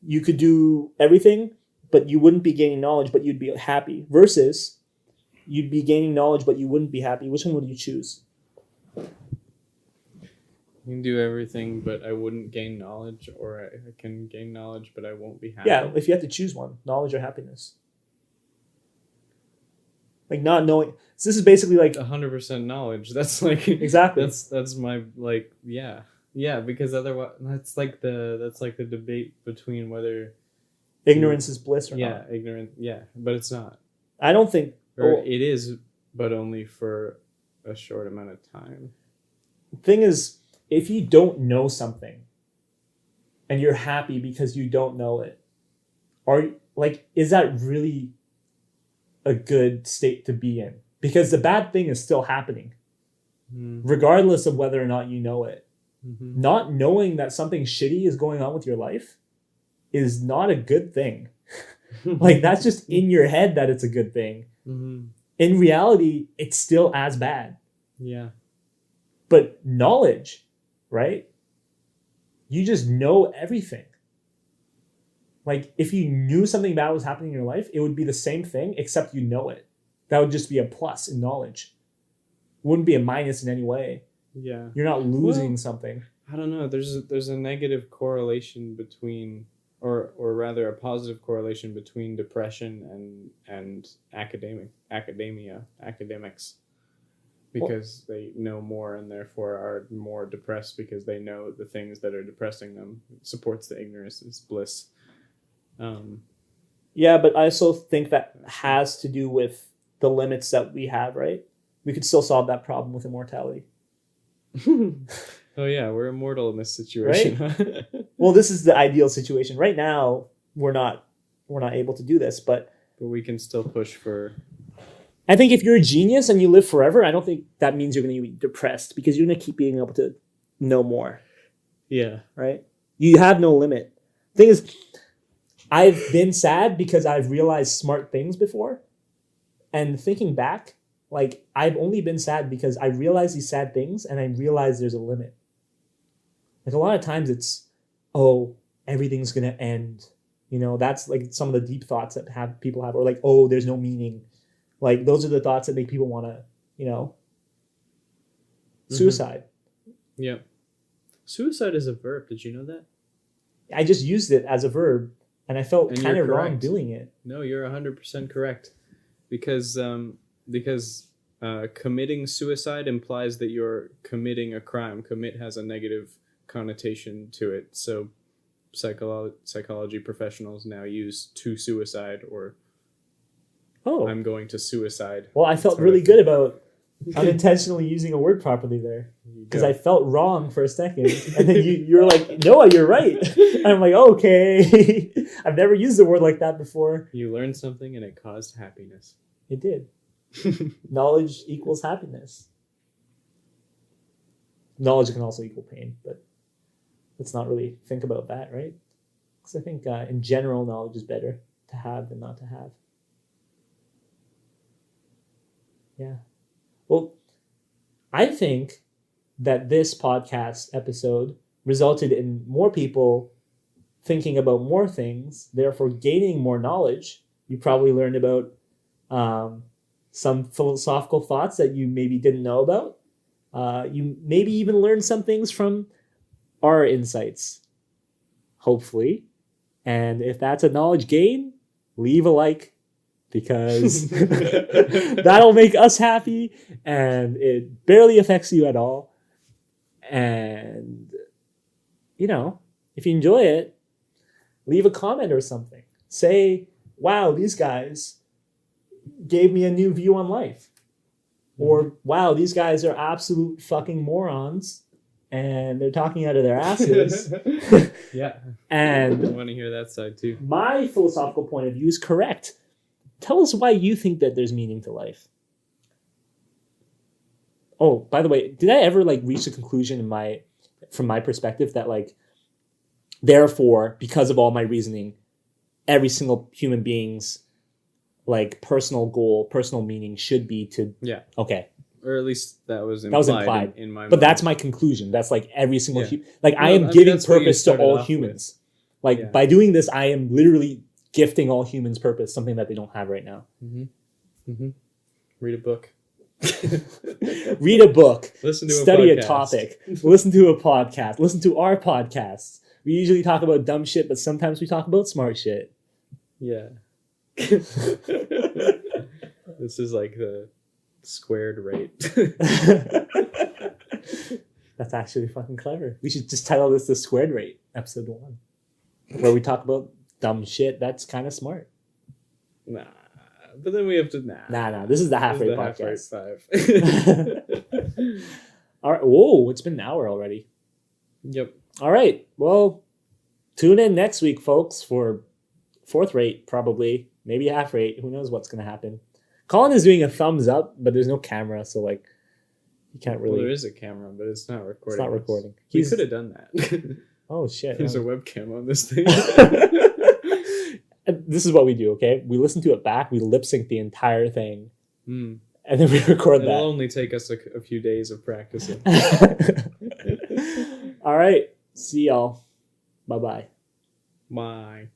you could do everything, but you wouldn't be gaining knowledge, but you'd be happy. Versus you'd be gaining knowledge, but you wouldn't be happy. Which one would you choose? You can do everything, but I wouldn't gain knowledge, or I can gain knowledge, but I won't be happy. Yeah, if you had to choose one, knowledge or happiness. Like not knowing. So this is basically like 100% knowledge. That's like exactly. That's my like yeah because otherwise that's like the debate between whether Ignorance is bliss or yeah not. ignorant but it's not, I don't think. or it is, but only for a short amount of time. Thing is, if you don't know something and you're happy because you don't know it, is that really a good state to be in? Because the bad thing is still happening, regardless of whether or not you know it. Mm-hmm. Not knowing that something shitty is going on with your life is not a good thing. Like that's just in your head that it's a good thing. Mm-hmm. In reality, it's still as bad. Yeah. But knowledge, right? You just know everything. Like if you knew something bad was happening in your life, it would be the same thing, except you know it. That would just be a plus in knowledge. It wouldn't be a minus in any way. Yeah. You're not losing something. I don't know. There's a negative correlation between, or rather a positive correlation between depression and academics. Because they know more and therefore are more depressed because they know the things that are depressing them. It supports the ignorance is bliss. Yeah, but I also think that has to do with the limits that we have, right? We could still solve that problem with immortality. Oh yeah, we're immortal in this situation. Right? Well, this is the ideal situation. Right now, we're not able to do this, but we can still push for. I think if you're a genius and you live forever, I don't think that means you're going to be depressed because you're going to keep being able to know more. Yeah. Right? You have no limit. Thing is, I've been sad because I've realized smart things before. And thinking back, like I've only been sad because I realized these sad things and I realized there's a limit. Like a lot of times it's, oh, everything's going to end. You know, that's like some of the deep thoughts that people have, or like, oh, there's no meaning. Like those are the thoughts that make people want to, suicide. Yeah. Suicide is a verb. Did you know that? I just used it as a verb and I felt kind of wrong doing it. No, you're 100% correct. Because committing suicide implies that you're committing a crime. Commit has a negative connotation to it. So psychology professionals now use to suicide or I'm going to suicide. Well, I felt really good about unintentionally using a word properly there because I felt wrong for a second. And then you're like, Noah, you're right. And I'm like, okay. I've never used a word like that before. You learned something and it caused happiness. It did. Knowledge equals happiness. Knowledge can also equal pain, but let's not really think about that, right? Because I think in general, knowledge is better to have than not to have. Yeah. Well, I think that this podcast episode resulted in more people thinking about more things, therefore gaining more knowledge. You probably learned about some philosophical thoughts that you maybe didn't know about. You maybe even learned some things from our insights, hopefully. And if that's a knowledge gain, leave a like. Because that'll make us happy and it barely affects you at all. And, if you enjoy it, leave a comment or something. Say, wow, these guys gave me a new view on life. Or, wow, these guys are absolute fucking morons and they're talking out of their asses. Yeah. And I want to hear that side too. My philosophical point of view is correct. Tell us why you think that there's meaning to life. Oh, by the way, did I ever reach a conclusion from my perspective that therefore, because of all my reasoning, every single human being's like personal goal, personal meaning should be to Yeah. Okay. Or at least that was implied. in my mind. But that's my conclusion. That's like every single like I No, am I mean, giving that's what you purpose to started all off humans. Like Yeah. by doing this, I am literally gifting all humans purpose, something that they don't have right now. Read a book. Read a book. Listen to Study a a podcast. topic. Listen to a podcast. Listen to our podcasts. We usually talk about dumb shit, but sometimes we talk about smart shit. Yeah. This is like the squared rate. That's actually fucking clever. We should just title this the Squared Rate, episode 1, where we talk about dumb shit that's kind of smart. Nah. But then we have to Nah. This is the half rate podcast. Half-rate 5. All right. Whoa, it's been an hour already. Yep. All right. Well, tune in next week, folks, for 4th rate, probably. Maybe half rate. Who knows what's going to happen. Colin is doing a thumbs up, but there's no camera, so like you can't really. Well, there is a camera, but it's not recording. It's not recording. We could have done that. Oh shit! There's a webcam on this thing. This is what we do. Okay, we listen to it back. We lip sync the entire thing, and then we record that. It'll only take us a few days of practicing. All right. See y'all. Bye-bye. Bye.